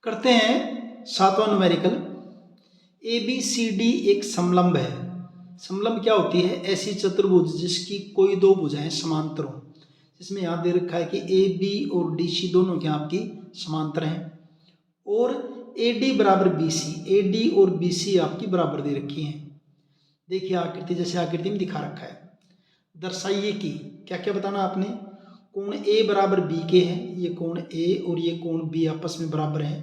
करते हैं सातवां numerical. A B C D एक समलंब है। समलंब क्या होती है? ऐसी चतुर्भुज जिसकी कोई दो भुजाएं समांतर हो। जिसमें यहाँ दे रखा है कि ए बी और डी सी दोनों क्या आपकी समांतर हैं, और ए डी बराबर बी सी, ए डी और बी सी आपकी बराबर दे रखी हैं। देखिए आकृति जैसे आकृति में दिखा रखा है। दर्शाइए कि क्या क्या बताना आपने। कोण ए बराबर बी के है, ये कोण ए और ये कोण बी आपस में बराबर है।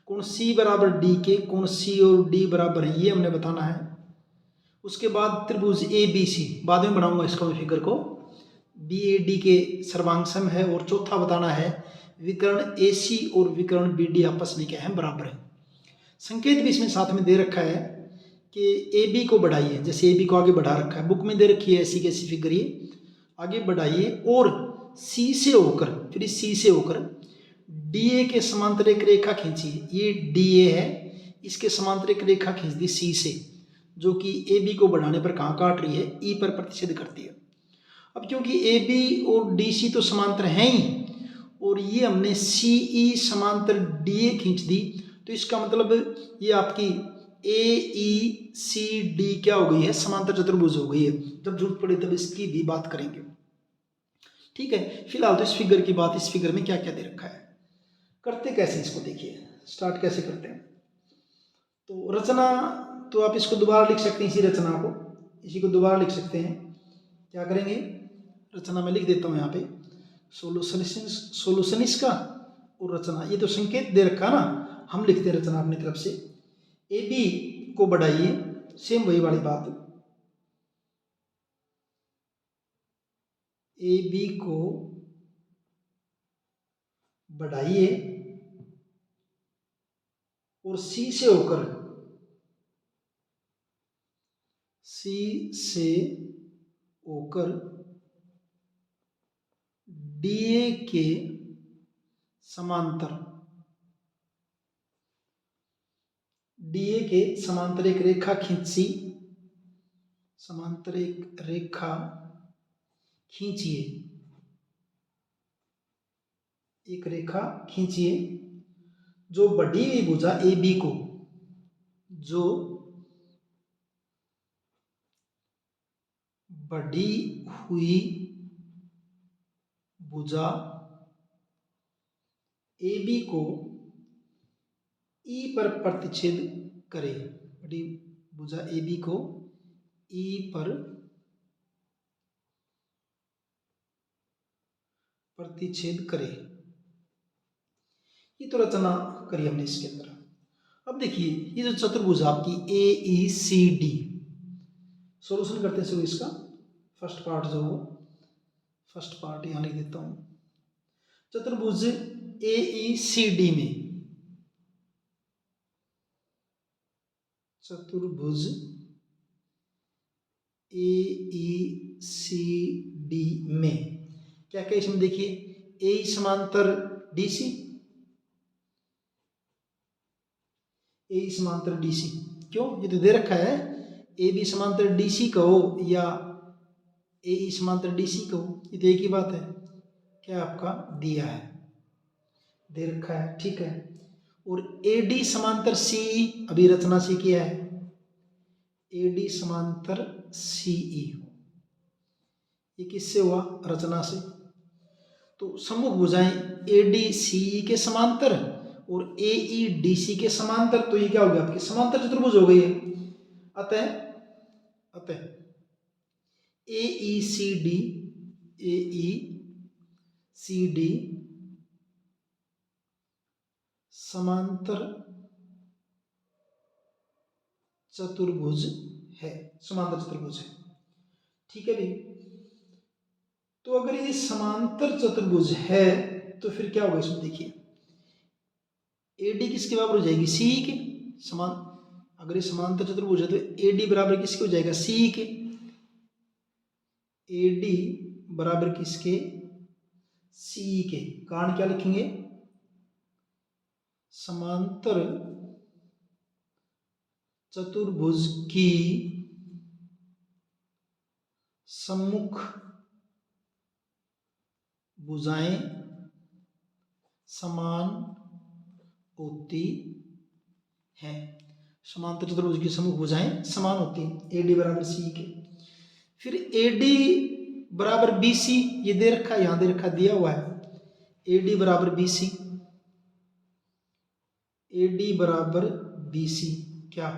कोण सी बराबर डी के, कोण सी और डी बराबर है, ये हमने बताना है। उसके बाद त्रिभुज ए बी सी, बाद में बनाऊंगा इसको मैं फिगर को, बी ए डी के सर्वांग है। और चौथा बताना है विकर्ण ए सी और विकर्ण बी डी आपस में क्या है? बराबर है। संकेत भी इसमें साथ में दे रखा है कि ए बी को बढ़ाइए, जैसे ए बी को आगे बढ़ा रखा है, बुक में दे रखी है ऐसी कैसी फिगर, ये आगे बढ़ाइए और सी से होकर, फिर सी से होकर डी ए के समांतर एक रेखा खींचिए। ये डी ए है, इसके समांतर एक रेखा खींच दी सी से, जो कि ए बी को बढ़ाने पर कहाँ काट रही है? ई पर प्रतिच्छेद करती है। अब क्योंकि ए बी और डी सी तो समांतर हैं ही, और ये हमने सी ई समांतर डी ए खींच दी, तो इसका मतलब ये आपकी ए ई सी डी क्या हो गई है? समांतर चतुर्भुज हो गई है। जब जरूरत पड़े तब इसकी भी बात करेंगे। ठीक है, फिलहाल तो इस फिगर की बात, इस फिगर में क्या क्या दे रखा है। करते कैसे इसको देखिए, स्टार्ट कैसे करते हैं। तो रचना, तो आप इसको दोबारा लिख सकते हैं, इसी रचना को, इसी को दोबारा लिख सकते हैं। क्या करेंगे? रचना में लिख देता हूँ यहाँ पे, सोल्यूशन इसका और रचना, ये तो संकेत दे रखा ना, हम लिखते हैं रचना अपनी तरफ से। ए बी को बढ़ाइए, सेम वही वाली बात, ए बी को बढ़ाइए और सी से होकर, सी से होकर डी ए के समांतर, डी ए के समांतर एक रेखा खींची, समांतर एक रेखा खींचिए, एक रेखा खींचिए जो बढ़ी हुई भुजा ए बी को, जो बढ़ी हुई भुजा ए बी को ई पर प्रतिच्छेद करे। बढ़ी भुजा ए बी को ई पर प्रतिच्छेद करे। ये तो रचना करी हमने इसके अंदर। अब देखिए ये जो चतुर्भुज आपकी ए ई सी डी, सॉल्यूशन करते हैं शुरू इसका। फर्स्ट पार्ट जो हो, फर्स्ट पार्ट यहाँ लिख देता हूँ। चतुर्भुज ए ई सी डी में, चतुर्भुज ए ई सी डी में क्या क्या इसमें देखिए, ए समांतर डी सी, ए समांतर डी सी, क्यों? ये तो दे रखा है ए बी समांतर डी सी कहो या ए ई समांतर डी सी कहो, ये तो एक ही बात है। क्या आपका दिया है, दे रखा है, ठीक है। और ए डी समांतर सी, अभी रचना से किया है, ए डी समांतर सी ई, ये किससे हुआ? रचना से। तो सम्मुख भुजाएं ए डी सी ई के समांतर और ए ई डी सी के समांतर, तो ये क्या हो गया? आपकी समांतर चतुर्भुज हो गई है। अतः अतः ए ई सी डी, ए ई सी डी समांतर चतुर्भुज है, समांतर चतुर्भुज है। ठीक है भाई। तो अगर ये समांतर चतुर्भुज है तो फिर क्या होगा इसमें देखिए, ए डी किसके बराबर हो जाएगी? सी के समान। अगर ये समांतर चतुर्भुज है तो ए डी बराबर किसके हो जाएगा? सी के। ए डी बराबर किसके? सी के। कारण क्या लिखेंगे? समांतर चतुर्भुज की सम्मुख भुजाएं समान होती हैं। समांतर चतुर्भुज की समूह भुजाएं समान होती हैं, AD बराबर CE के। फिर AD बराबर BC ये दे रखा है, यहां दे रखा दिया हुआ है AD बराबर BC, AD बराबर BC क्या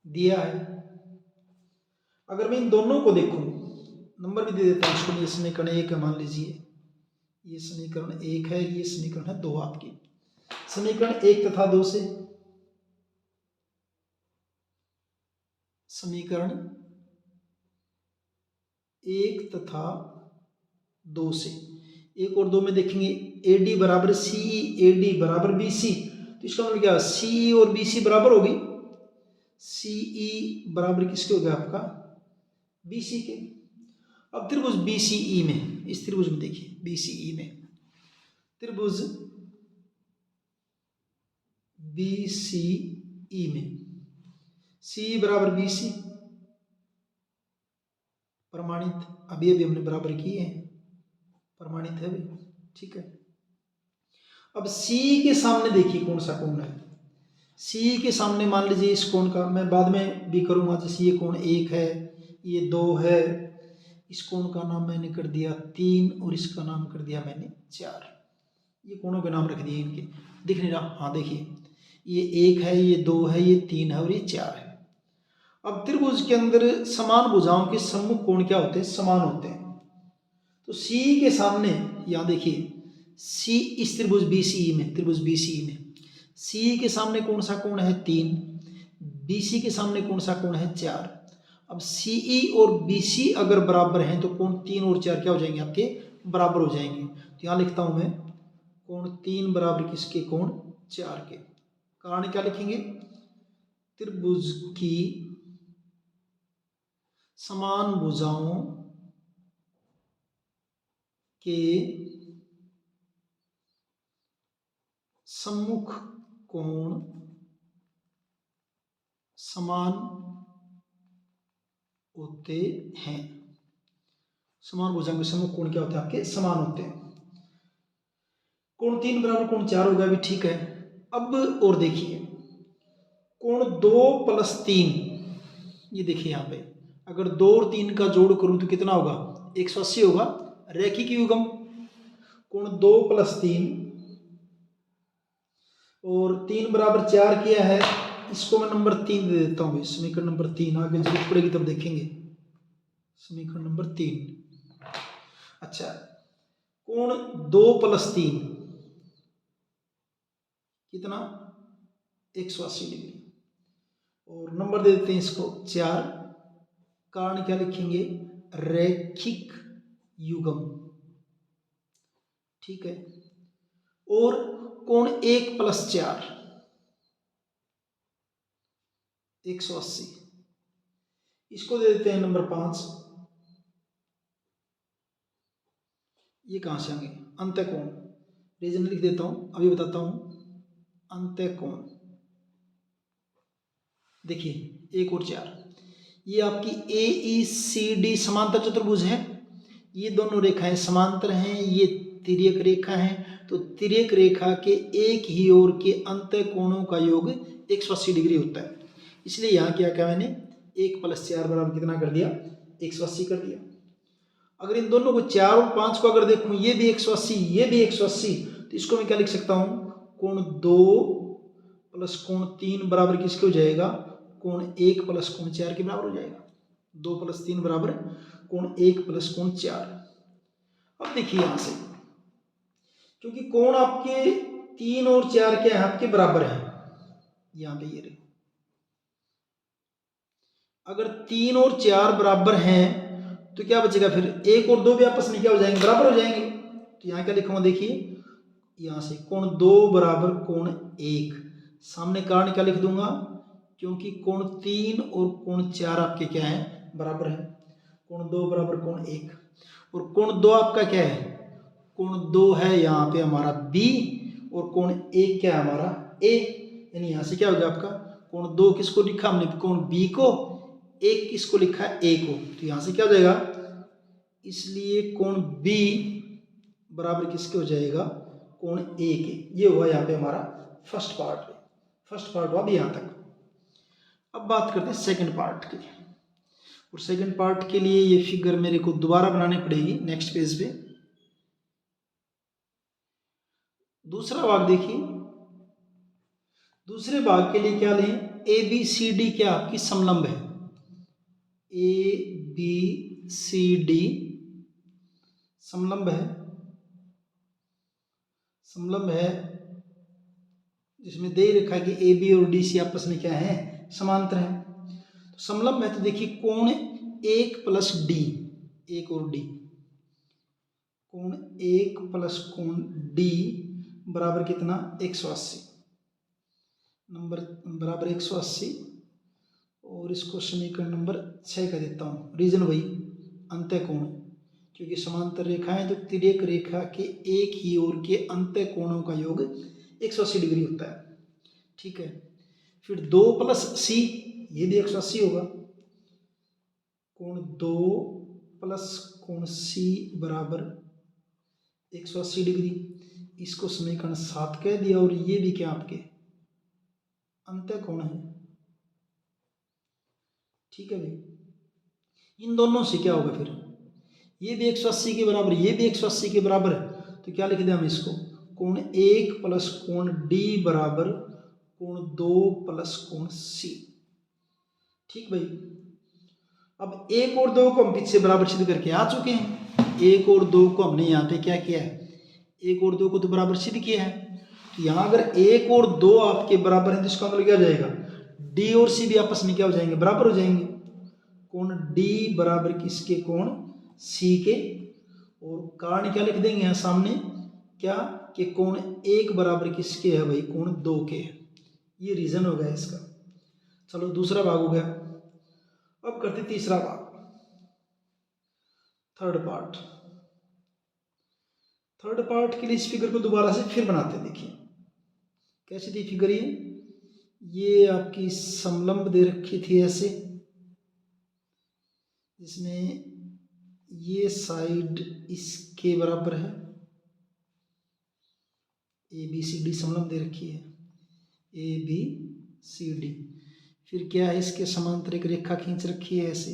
दिया है। अगर मैं इन दोनों को देखूं, नंबर भी दे देता हूं इसको, ये समीकरण 1 है मान लीजिए, ये समीकरण 1 है, ये समीकरण है 2 आपकी। समीकरण 1 तथा 2 से, समीकरण 1 तथा 2 से, 1 और 2 में देखेंगे AD बराबर CE, AD बराबर BC, तो इसका मतलब क्या, CE और BC बराबर होगी। CE बराबर किसके हो गया आपका, BC के। अब त्रिभुज BCE में, इस त्रिभुज में देखिए BCE में, त्रिभुज BCE में CE बराबर BC प्रमाणित, अभी अभी हमने बराबर किए हैं, प्रमाणित है भी, ठीक है। अब CE के सामने देखिए कौन सा कोण है, CE के सामने मान लीजिए इस कोण का, मैं बाद में भी करूंगा, जैसे ये कोण 1 है, ये 2 है, इस कोण का नाम मैंने कर दिया 3 और इसका नाम कर दिया मैंने 4, ये कोणों के नाम रख दिए इनके, दिख नहीं रहा, हाँ देखिए ये 1 है, ये 2 है, ये 3 है और ये 4 है। अब त्रिभुज के अंदर समान भुजाओं के सम्मुख कोण क्या होते हैं, समान होते हैं। तो CE के सामने यहाँ देखिए, C इस त्रिभुज BCE में, त्रिभुज BCE में CE के सामने कौन सा कोण है 3, BC के सामने कौन सा कोण है 4। अब CE और BC अगर बराबर हैं तो कोण 3 और 4 क्या हो जाएंगे आपके, बराबर हो जाएंगे। तो यहाँ लिखता हूं मैं कोण 3 बराबर किसके, कोण 4 के। कारण क्या लिखेंगे, त्रिभुज की समान भुजाओं के सम्मुख कोण समान होते हैं। समान भुजाओं के सम्मुख कोण क्या होते हैं आपके, समान होते हैं। कोण 3 बराबर कोण 4 होगा भी, ठीक है। अब और देखिए कोण 2 प्लस 3, ये देखिए यहाँ पे अगर 2 और 3 का जोड़ करूं तो कितना होगा, 180 होगा, रैखिक युग्म। कोण 2 प्लस 3 और 3 बराबर 4 किया है, इसको मैं नंबर 3 दे देता हूँ, समीकरण नंबर 3, आगे जरूरत पड़ेगी तब देखेंगे। समीकरण नंबर 3, अच्छा कोण 2 प्लस 3 कितना, 180 डिग्री, और नंबर दे देते हैं इसको 4। कारण क्या लिखेंगे, रैखिक युग्म, ठीक है। और कोण 1 प्लस 4 180, इसको दे देते हैं नंबर 5। ये कहां से आएंगे, अंतःकोण, रीजन लिख देता हूं, अभी बताता हूं। अंतःकोण देखिए 1 और 4, ये आपकी AECD समांतर चतुर्भुज है, ये दोनों रेखाएं समांतर हैं, ये तिर्यक रेखा है, तो तिर्यक रेखा के एक ही ओर के अंतःकोणों का योग 180 डिग्री होता है। इसलिए यहाँ क्या किया मैंने, 1 प्लस 4 बराबर कितना कर दिया, 180 कर दिया। अगर इन दोनों को 4 और 5 को अगर देखूं, ये भी 180, ये भी 180, तो इसको मैं क्या लिख सकता हूं, कोण 2 प्लस कोण 3 बराबर किसके हो जाएगा, कोण 1 प्लस कोण 4 के बराबर हो जाएगा। 2 प्लस 3 बराबर कोण 1 प्लस कोण 4। अब देखिए यहां से, क्योंकि कोण आपके 3 और 4 क्या है आपके बराबर है, यहां पे ये रहे, अगर 3 और 4 बराबर हैं तो क्या बचेगा, फिर 1 और 2 भी आपस में क्या हो जाएंगे, बराबर हो जाएंगे। तो यहां क्या लिखूंगा, देखिए यहां से कोण 2 बराबर कोण 1, सामने कारण क्या लिख दूंगा, क्योंकि कोण 3 और कोण 4 आपके क्या है, बराबर है। कोण 2 बराबर कोण 1, और कोण 2 आपका क्या है, कोण 2 है यहाँ पे हमारा B, और कोण 1 क्या है हमारा A, यानी यहां से क्या हो गया आपका, कोण 2 किसको लिखा हमने, कोण B को, 1 किसको लिखा है, A को, तो यहां से क्या हो जाएगा, इसलिए कोण B बराबर किसके हो जाएगा, कोण A के, ये हुआ यहाँ पे हमारा फर्स्ट पार्ट हुआ अभी यहाँ तक। अब बात करते हैं सेकंड पार्ट की, और सेकंड पार्ट के लिए ये फिगर मेरे को दोबारा बनानी पड़ेगी नेक्स्ट पेज पे। दूसरा भाग देखिए, दूसरे भाग के लिए क्या लें, ए बी सी डी क्या आपकी समलंब है, ए बी सी डी समलंब है, जिसमें दे रखा है कि ए बी और डी सी आपस में क्या है, समांतर है। तो समलंब है तो देखिए कोण 1 प्लस डी, एक और डी, कोण 1 प्लस कोण डी बराबर कितना, 180 नंबर बराबर 180। और इसको समीकरण नंबर 6 का देता हूँ। रीजन वही अंत्य कोण, क्योंकि समांतर रेखाएं तो तिर्यक रेखा के एक ही ओर के अंत्य कोणों का योग 180 डिग्री होता है। ठीक है, फिर 2 प्लस सी, ये भी 180 होगा। कोण 2 प्लस कोण सी बराबर 180 डिग्री, इसको समीकरण 7 कह दिया। और ये भी क्या आपके अंत्य कोण है। ठीक है भाई, इन दोनों से क्या होगा, फिर ये भी 180 के बराबर, ये भी 180 के बराबर है, तो क्या लिख दें हम इसको, कोण 1 प्लस कोण डी बराबर कोण 2 प्लस कोण सी। ठीक भाई, अब 1 और 2 को हम पीछे बराबर सिद्ध करके आ चुके हैं। 1 और 2 को हमने यहाँ पे क्या किया है, 1 और 2 को तो बराबर सिद्ध किया है। तो यहाँ अगर 1 और 2 आपके बराबर है तो इसका मतलब क्या हो जाएगा, डी और सी भी आपस में क्या हो जाएंगे, बराबर हो जाएंगे। कोण डी बराबर किसके, कोण सी के। और कारण क्या लिख देंगे यहाँ सामने, क्या कि कोण 1 बराबर किसके है भाई, कोण 2 के है। ये रीजन हो गया इसका। चलो दूसरा भाग हो गया। अब करते तीसरा भाग, थर्ड पार्ट के लिए इस फिगर को दोबारा से फिर बनाते हैं। देखिए कैसी थी फिगर, ये आपकी समलंब दे रखी थी ऐसे, जिसमें ये साइड इसके बराबर है, ए बी सी डी समलंब दे रखी है, ए बी सी डी। फिर क्या है, इसके समांतर एक रेखा खींच रखी है ऐसे,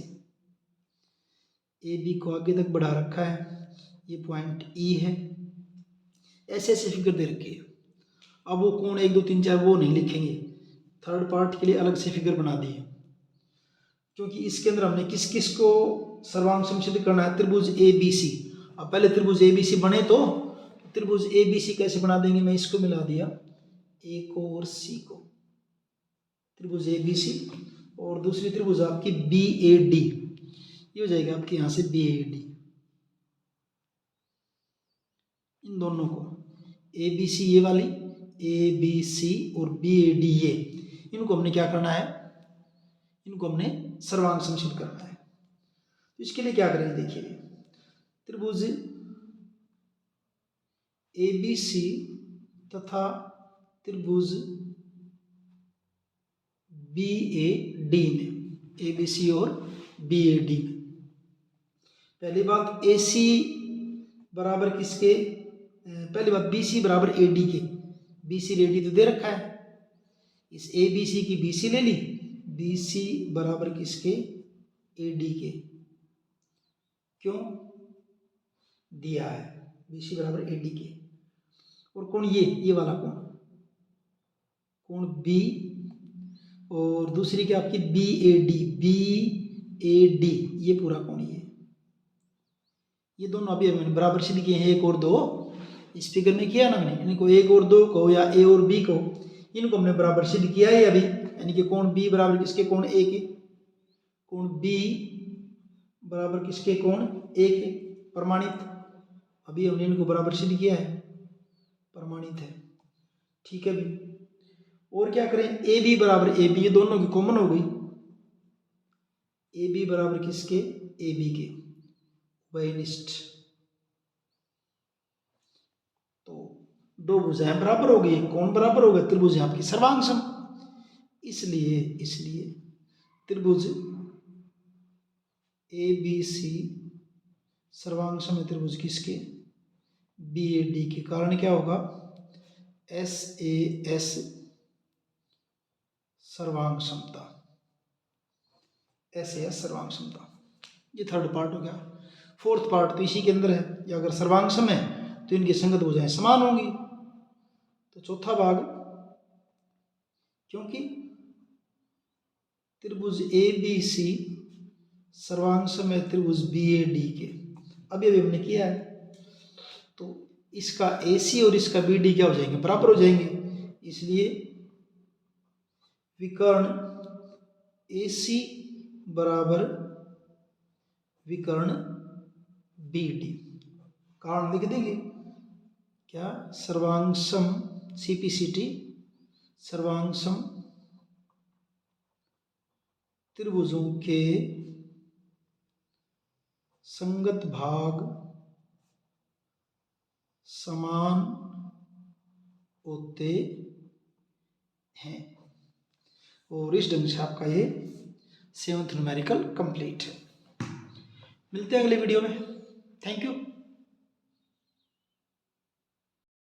ए बी को आगे तक बढ़ा रखा है, ये पॉइंट ई है। ऐसे ऐसे फिगर दे रखी है। अब वो कोण 1 2 3 4 वो नहीं लिखेंगे, थर्ड पार्ट के लिए अलग से फिगर बना दी है, क्योंकि इसके अंदर हमने किस किस को सर्वांग समसिद्ध करना है, त्रिभुज ए बी सी। अब पहले त्रिभुज ए बी सी बने तो त्रिभुज ए बी सी कैसे बना देंगे, मैं इसको मिला दिया ए को और सी को, त्रिभुज ए बी सी। और दूसरी त्रिभुज आपकी बी ए डी, ये हो जाएगा आपके यहाँ से बी ए डी। इन दोनों को ए बी सी ये वाली, ए बी सी और बी ए डी ये, इनको हमने क्या करना है, इनको हमने सर्वांग समसिद्ध करना है। तो इसके लिए क्या करेंगे, देखिए त्रिभुज ए बी सी तथा त्रिभुज बी ए डी में, ए बी सी और बी ए डी में, पहली बात ए सी बराबर किसके, पहली बात बी सी बराबर ए डी के, बी सी ए डी तो दे रखा है, इस ए बी सी की बी सी ले ली, बी सी बराबर किसके, ए डी के। क्यों दिया है, बी सी बराबर ए डी के। और कौन ये वाला कोण बी, और दूसरी क्या आपकी बी ए डी, ये पूरा कोण, ये दोनों अभी हमने बराबर सिद्ध किए हैं, 1 और 2 इस फिगर में किया ना हमने, इनको 1 और 2 को या ए और बी को, इनको हमने बराबर सिद्ध किया है अभी, यानी कि कोण बी बराबर किसके, कोण ए के, कोण बी बराबर किसके, कोण ए के, प्रमाणित। अभी हमने इनको बराबर सिद्ध किया है, प्रमाणित है। ठीक है भाई, और क्या करें, ए बी बराबर ए बी, ये दोनों की कॉमन हो गई, ए बी बराबर किसके, ए बी के, वैनिष्ठ। तो दो भुजाएं बराबर हो गई, कौन बराबर होगा, त्रिभुज है आपकी सर्वांग सम। इसलिए त्रिभुज ए बी सी सर्वांग सम त्रिभुज किसके, बी ए डी के। कारण क्या होगा, SAS सर्वांग क्षमता, SAS सर्वांग क्षमता। ये थर्ड पार्ट हो गया। फोर्थ पार्ट तो इसी के अंदर है, या अगर सर्वांग सम है तो इनकी संगत भुजाएं समान होंगी। तो चौथा भाग, क्योंकि त्रिभुज ABC सर्वांग सम है त्रिभुज BAD के, अभी हमने किया है, तो इसका AC और इसका BD क्या हो जाएंगे, बराबर हो जाएंगे। इसलिए विकर्ण AC बराबर विकर्ण BD, कारण लिख देंगे क्या, सर्वांग सम CPCT सर्वांग सम त्रिभुजों के संगत भाग समान होते हैं। और इस ढंग से आपका ये 7th न्यूमेरिकल कंप्लीट है। मिलते हैं अगले वीडियो में। Thank you.